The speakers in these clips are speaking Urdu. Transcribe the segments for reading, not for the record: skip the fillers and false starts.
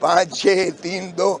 5-6-3-2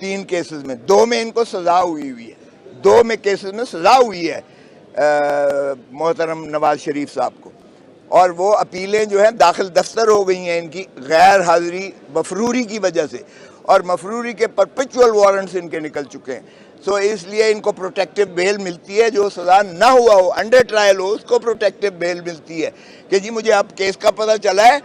3 کیسز میں، 2 میں ان کو سزا ہوئی ہے، 2 میں کیسز میں سزا ہوئی ہے محترم نواز شریف صاحب کو، اور وہ اپیلیں جو ہیں داخل دفتر ہو گئی ہیں ان کی غیر حاضری مفروری کی وجہ سے، اور مفروری کے پرپیچول وارنٹس ان کے نکل چکے ہیں۔ سو اس لیے ان کو پروٹیکٹیو بیل ملتی ہے، جو سزا نہ ہوا ہو، انڈر ٹرائل ہو، اس کو پروٹیکٹیو بیل ملتی ہے کہ جی مجھے اب کیس کا پتہ چلا ہے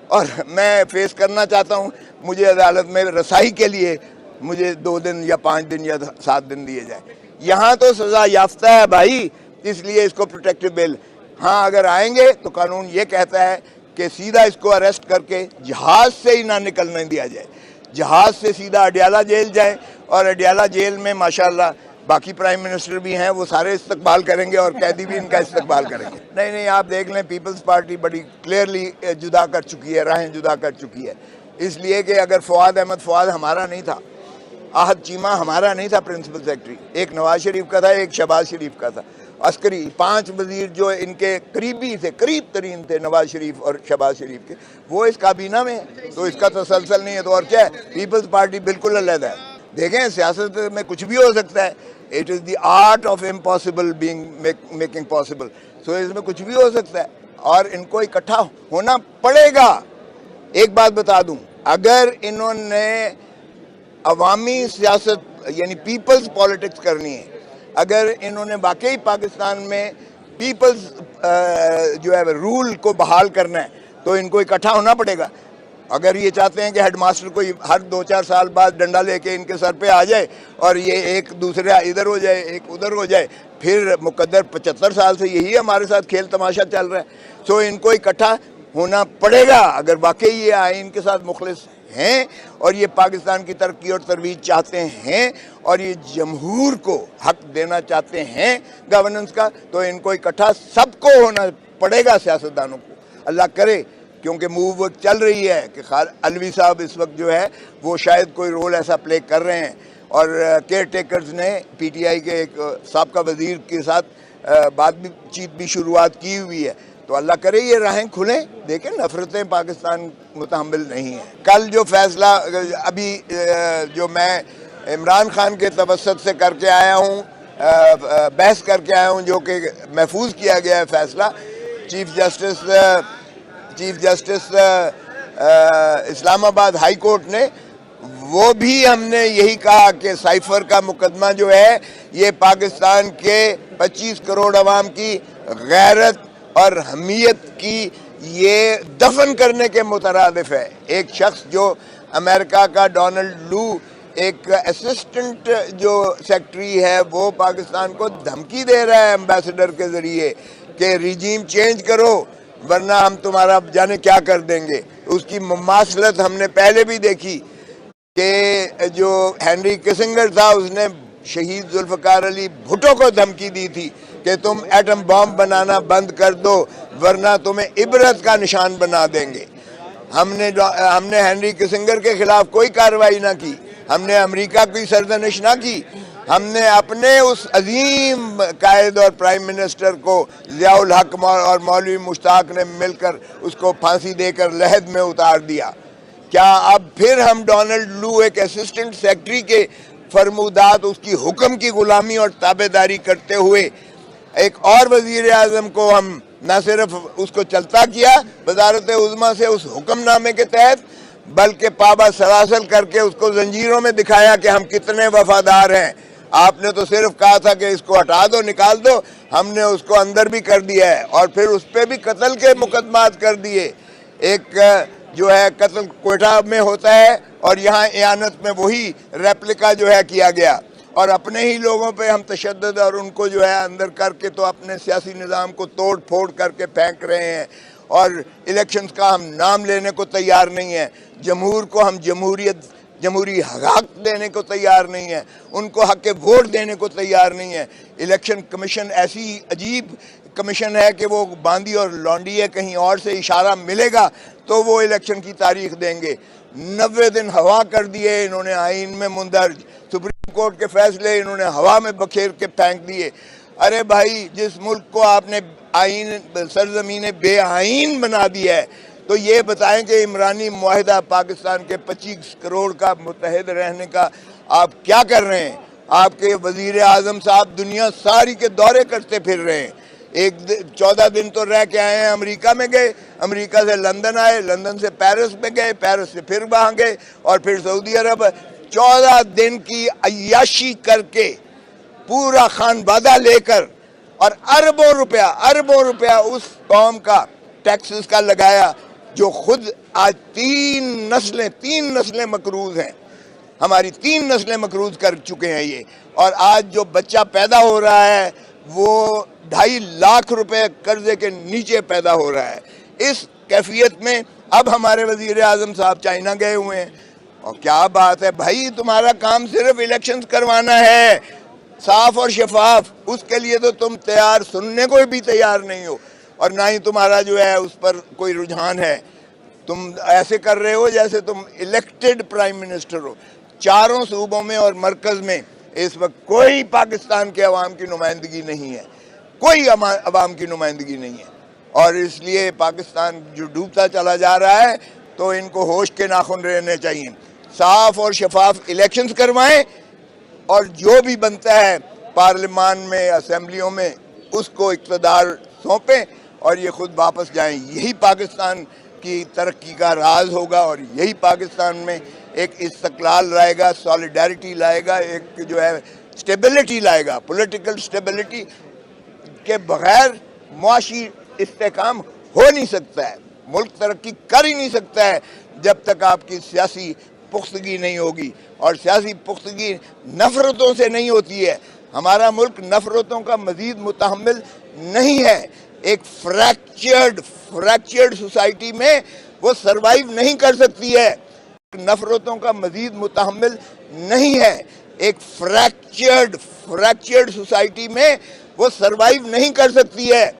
اور میں فیس کرنا چاہتا ہوں، مجھے عدالت میں رسائی کے لیے مجھے 2 دن یا 5 دن یا 7 دن دیے جائیں۔ یہاں تو سزا یافتہ ہے بھائی، اس لیے اس کو پروٹیکٹیو بیل۔ ہاں اگر آئیں گے تو قانون یہ کہتا ہے کہ سیدھا اس کو اریسٹ کر کے جہاز سے ہی نہ نکلنے دیا جائے، جہاز سے سیدھا اڈیالہ جیل جائیں، اور اڈیالہ جیل میں ماشاءاللہ باقی پرائم منسٹر بھی ہیں، وہ سارے استقبال کریں گے اور قیدی بھی ان کا استقبال کریں گے۔ نہیں آپ دیکھ لیں، پیپلز پارٹی بڑی کلیئرلی جدا کر چکی ہے، راہیں جدا کر چکی ہے، اس لیے کہ اگر فواد ہمارا نہیں تھا، آحد چیمہ ہمارا نہیں تھا پرنسپل سیکرٹری، ایک نواز شریف کا تھا، ایک شہباز شریف کا تھا، عسکری 5 وزیر جو ان کے قریبی تھے، قریب ترین تھے نواز شریف اور شہباز شریف کے، وہ اس کابینہ میں ہیں، تو اس کا تسلسل نہیں ہے، تو اور کیا ہے، پیپلز پارٹی بالکل علیحدہ ہے۔ دیکھیں سیاست میں کچھ بھی ہو سکتا ہے، it is the art of impossible being making possible, so اس میں کچھ بھی ہو سکتا ہے، اور ان کو اکٹھا ہونا پڑے گا۔ ایک بات بتا دوں، اگر انہوں نے عوامی سیاست یعنی پیپلز پالیٹکس کرنی ہے، اگر انہوں نے واقعی پاکستان میں پیپلز جو ہے رول کو بحال کرنا ہے تو ان کو اکٹھا ہونا پڑے گا۔ اگر یہ چاہتے ہیں کہ ہیڈ ماسٹر کوئی ہر 2-4 سال بعد ڈنڈا لے کے ان کے سر پہ آ جائے اور یہ ایک دوسرے ادھر ہو جائے ایک ادھر ہو جائے، پھر مقدر 75 سال سے یہی ہمارے ساتھ کھیل تماشا چل رہا ہے، سو ان کو اکٹھا ہونا پڑے گا اگر واقعی یہ آئین کے ساتھ مخلص ہیں اور یہ پاکستان کی ترقی اور ترویج چاہتے ہیں اور یہ جمہور کو حق دینا چاہتے ہیں گورننس کا، تو ان کو اکٹھا سب کو ہونا پڑے گا، سیاستدانوں کو۔ اللہ کرے، کیونکہ موو چل رہی ہے کہ علوی صاحب اس وقت جو ہے وہ شاید کوئی رول ایسا پلے کر رہے ہیں، اور کیئر ٹیکرز نے پی ٹی آئی کے ایک سابقہ وزیر کے ساتھ بات چیت بھی شروعات کی ہوئی ہے، تو اللہ کرے یہ راہیں کھلیں۔ دیکھیں نفرتیں پاکستان متحمل نہیں ہیں۔ کل جو فیصلہ ابھی جو میں عمران خان کے توسط سے کر کے آیا ہوں، بحث کر کے آیا ہوں، جو کہ محفوظ کیا گیا ہے فیصلہ چیف جسٹس اسلام آباد ہائی کورٹ نے، وہ بھی ہم نے یہی کہا کہ سائفر کا مقدمہ جو ہے یہ پاکستان کے 25 کروڑ عوام کی غیرت اور حمیت کی یہ دفن کرنے کے مترادف ہے۔ ایک شخص جو امریکہ کا ڈونلڈ لو ایک اسسٹنٹ جو سیکٹری ہے، وہ پاکستان کو دھمکی دے رہا ہے ایمبیسڈر کے ذریعے کہ ریجیم چینج کرو ورنہ ہم تمہارا جانے کیا کر دیں گے۔ اس کی مماثلت ہم نے پہلے بھی دیکھی کہ جو ہینری کسنگر تھا، اس نے شہید ذوالفقار علی بھٹو کو دھمکی دی تھی کہ تم ایٹم بم بنانا بند کر دو ورنہ تمہیں عبرت کا نشان بنا دیں گے۔ ہم نے ہینری کسنگر کے خلاف کوئی کارروائی نہ کی، ہم نے امریکہ کی سرزنش نہ کی، ہم نے اپنے اس عظیم قائد اور پرائم منسٹر کو ضیاء الحق اور مولوی مشتاق نے مل کر اس کو پھانسی دے کر لحد میں اتار دیا۔ کیا اب پھر ہم ڈونلڈ لو ایک اسسٹنٹ سیکرٹری کے فرمودات، اس کی حکم کی غلامی اور تابعداری کرتے ہوئے ایک اور وزیر اعظم کو ہم نہ صرف اس کو چلتا کیا وزارت عظمیٰ سے اس حکم نامے کے تحت، بلکہ پابا سلاسل کر کے اس کو زنجیروں میں دکھایا کہ ہم کتنے وفادار ہیں۔ آپ نے تو صرف کہا تھا کہ اس کو ہٹا دو، نکال دو، ہم نے اس کو اندر بھی کر دیا ہے اور پھر اس پہ بھی قتل کے مقدمات کر دیے۔ ایک جو ہے قتل کوئٹہ میں ہوتا ہے اور یہاں اعانت میں وہی ریپلیکا جو ہے کیا گیا، اور اپنے ہی لوگوں پہ ہم تشدد اور ان کو جو ہے اندر کر کے تو اپنے سیاسی نظام کو توڑ پھوڑ کر کے پھینک رہے ہیں، اور الیکشنز کا ہم نام لینے کو تیار نہیں ہیں، جمہور کو ہم جمہوری حق دینے کو تیار نہیں ہیں، ان کو حق ووٹ دینے کو تیار نہیں ہیں۔ الیکشن کمیشن ایسی عجیب کمیشن ہے کہ وہ باندی اور لونڈی ہے، کہیں اور سے اشارہ ملے گا تو وہ الیکشن کی تاریخ دیں گے۔ 90 دن ہوا کر دیے انہوں نے آئین میں مندرج، سپریم کورٹ کے فیصلے انہوں نے ہوا میں بکھیر کے پھینک دیے۔ ارے بھائی، جس ملک کو آپ نے سرزمین بے آئین بنا دیا ہے، تو یہ بتائیں کہ عمرانی معاہدہ پاکستان کے 25 کروڑ کا متحد رہنے کا آپ کیا کر رہے ہیں؟ آپ کے وزیر اعظم صاحب دنیا ساری کے دورے کرتے پھر رہے ہیں. 14 دن تو رہ کے آئے ہیں, امریکہ میں گئے, امریکہ سے لندن آئے, لندن سے پیرس میں گئے, پیرس سے پھر وہاں گئے اور پھر سعودی عرب. 14 دن کی عیاشی کر کے, پورا خان بادہ لے کر, اور اربوں روپیہ اس قوم کا ٹیکسز کا لگایا جو خود آج 3 نسلیں مقروض ہیں. ہماری 3 نسلیں مقروض کر چکے ہیں یہ. اور آج جو بچہ پیدا ہو رہا ہے وہ 2.5 لاکھ روپے قرضے کے نیچے پیدا ہو رہا ہے. اس کیفیت میں اب ہمارے وزیر اعظم صاحب چائنا گئے ہوئے ہیں. اور کیا بات ہے بھائی, تمہارا کام صرف الیکشنز کروانا ہے, صاف اور شفاف. اس کے لیے تو تم تیار, سننے کو بھی تیار نہیں ہو, اور نہ ہی تمہارا جو ہے اس پر کوئی رجحان ہے. تم ایسے کر رہے ہو جیسے تم الیکٹڈ پرائم منسٹر ہو. 4 صوبوں میں اور مرکز میں اس وقت کوئی پاکستان کے عوام کی نمائندگی نہیں ہے, کوئی عوام کی نمائندگی نہیں ہے. اور اس لیے پاکستان جو ڈوبتا چلا جا رہا ہے تو ان کو ہوش کے ناخن رہنے چاہیے. صاف اور شفاف الیکشنز کروائیں, اور جو بھی بنتا ہے پارلیمان میں, اسمبلیوں میں, اس کو اقتدار سونپیں اور یہ خود واپس جائیں. یہی پاکستان کی ترقی کا راز ہوگا, اور یہی پاکستان میں ایک استقلال لائے گا, سالیڈیرٹی لائے گا, ایک جو ہے سٹیبلٹی لائے گا. پولیٹیکل سٹیبلٹی کے بغیر معاشی استحکام ہو نہیں سکتا ہے. ملک ترقی کر ہی نہیں سکتا ہے جب تک آپ کی سیاسی پختگی نہیں ہوگی, اور سیاسی پختگی نفرتوں سے نہیں ہوتی ہے. ہمارا ملک نفرتوں کا مزید متحمل نہیں ہے. ایک فریکچرڈ سوسائٹی میں وہ سروائیو نہیں کر سکتی ہے. نفرتوں کا مزید متحمل نہیں ہے. ایک فریکچرڈ سوسائٹی میں وہ سروائیو نہیں کر سکتی ہے.